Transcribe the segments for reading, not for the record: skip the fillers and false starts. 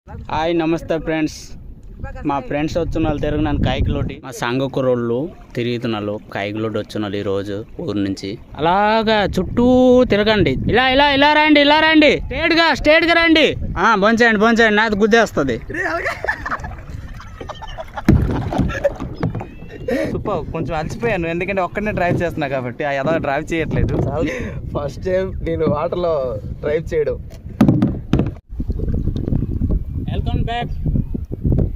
Hi నమస్తే friends. మా friends వచ్చినాళ్ళు తిరగనాను కాయకులోటి. మా సంఘకురోళ్ళు తిరుగుతున్నారు కాయకులోటి వచ్చినాళ్ళు ఈరోజు ఊరు నుంచి. అలాగా చుట్టూ తిరగండి. ఇలా ఇలా ఇలా రండి, ఇలా రండి, స్ట్రేట్ గా రండి. భోంచేయండి నాది గుద్దేస్తుంది. సూపర్. కొంచెం అలసిపోయాను ఎందుకంటే ఒక్కడనే డ్రైవ్ చేస్తున్నా కాబట్టి ఆ ఏదో డ్రైవ్ చేయట్లేదు. ఫస్ట్ టైం నేను వాటర్లో డ్రైవ్ చేయడం. Welcome back.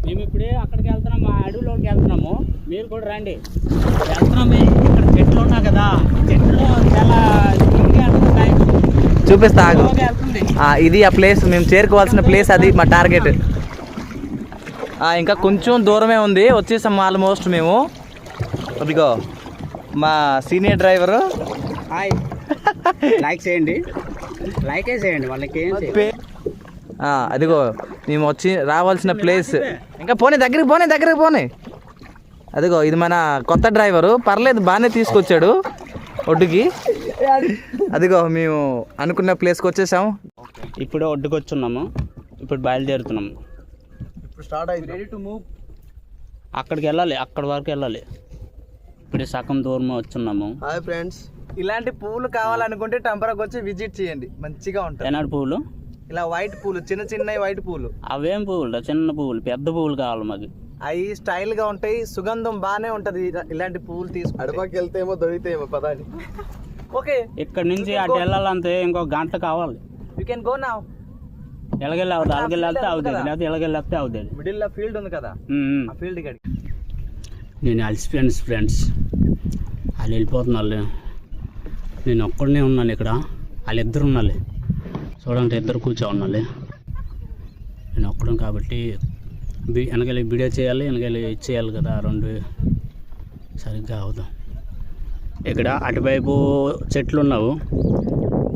మేము ఇప్పుడే అక్కడికి వెళ్తున్నాము, ఆ అడవిలోకి వెళ్తున్నాము. మీరు కూడా రండి. వెళ్తున్నాము. ఇక్కడ చెట్లు ఉన్నాయి కదా, చెట్లు చాలా చూపిస్తా. ఇది ఆ ప్లేస్, మేము చేరుకోవాల్సిన ప్లేస్, అది మా టార్గెట్. ఇంకా కొంచెం దూరమే ఉంది, వచ్చేసాము ఆల్మోస్ట్ మేము. అదిగో మా సీనియర్ డ్రైవరు. హాయ్. లైక్ చేయండి, లైకే చేయండి వాళ్ళకి. అదిగో మేము వచ్చి రావాల్సిన ప్లేస్. ఇంకా దగ్గరికి పోనీ. అదిగో ఇది మన కొత్త డ్రైవరు, పర్లేదు బాగానే తీసుకొచ్చాడు ఒడ్డుకి. అదిగో మేము అనుకున్న ప్లేస్కి వచ్చేసాము. ఇప్పుడు ఒడ్డుకు వచ్చున్నాము, ఇప్పుడు బయలుదేరుతున్నాము. ఇప్పుడు స్టార్ట్ అయింది. Ready to move. అక్కడికి వెళ్ళాలి, అక్కడి వరకు వెళ్ళాలి. ఇప్పుడు సగం దూరం వచ్చున్నాము. Hi friends. ఇలాంటి పువ్వులు కావాలనుకుంటే టెంపరాకి వచ్చి విజిట్ చేయండి, మంచిగా ఉంటాయి. ఏనాడు పువ్వులు? ఇలా వైట్ పూలు, చిన్న వైట్ పూలు. అవేం పువ్వులు? చిన్న పువ్వులు, పెద్ద పువ్వులు కావాలి మాకు. అవి స్టైల్గా ఉంటాయి, సుగంధం బాగానే ఉంటుంది. ఇలాంటి పువ్వులు తీసుకు అడపకి వెళ్తేమో దొరికితేమో పదాన్ని. ఓకే, ఇక్కడ నుంచి అటు వెళ్ళాలంటే ఇంకో గంట కావాలి. You can go now. ఎలాగెళ్ళి అవుతుంది, అలాగెళ్ళి వెళ్తే అవుతుంది, లేకపోతే ఎలాగెళ్ళి వెళ్తే అవుతుంది. మిడిల్లో ఫీల్డ్ ఉంది కదా, ఆ ఫీల్డ్ కాడి. నేను అలసిపోయాను ఫ్రెండ్స్. వాళ్ళు వెళ్ళిపోతున్నారు, నేను ఒక్కడనే ఉన్నాను ఇక్కడ. వాళ్ళిద్దరు ఉండాలి చూడండి, ఇద్దరు కూర్చో ఉండాలి. నేను ఒక్కడం కాబట్టి వెనకాల వీడియో చేయాలి, వెనకాల ఇచ్చేయాలి కదా, రెండు సరిగ్గా అవుదాం. ఇక్కడ అటువైపు చెట్లు ఉన్నావు,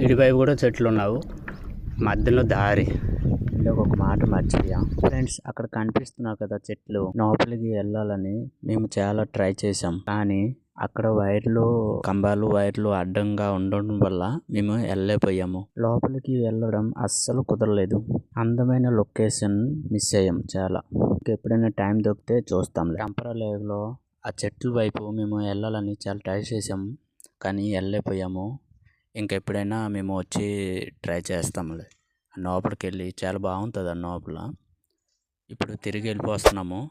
ఇటువైపు కూడా చెట్లు ఉన్నావు, మధ్యలో దారి. ఒక మాట మర్చిపోయా ఫ్రెండ్స్, అక్కడ కనిపిస్తున్నావు కదా చెట్లు, లోపలికి వెళ్ళాలని మేము చాలా ట్రై చేసాం. కానీ అక్కడ కంబాలు వైర్లు అడ్డంగా ఉండడం వల్ల మేము వెళ్ళలేకపోయాము. లోపలికి వెళ్ళడం అస్సలు కుదరలేదు. అందమైన లొకేషన్ మిస్ అయ్యాం చాలా. ఎప్పుడైనా టైం దొరికితే చూస్తాం. టెంపరీలో ఆ చెట్ల వైపు మేము వెళ్ళాలని చాలా ట్రై చేసాం, కానీ వెళ్ళలేకపోయాము. ఇంకెప్పుడైనా మేము వచ్చి ట్రై చేస్తాంలే. లోపలికి వెళ్ళి చాలా బాగుంటుంది ఆ లోపల. ఇప్పుడు తిరిగి వెళ్ళిపోతున్నాము.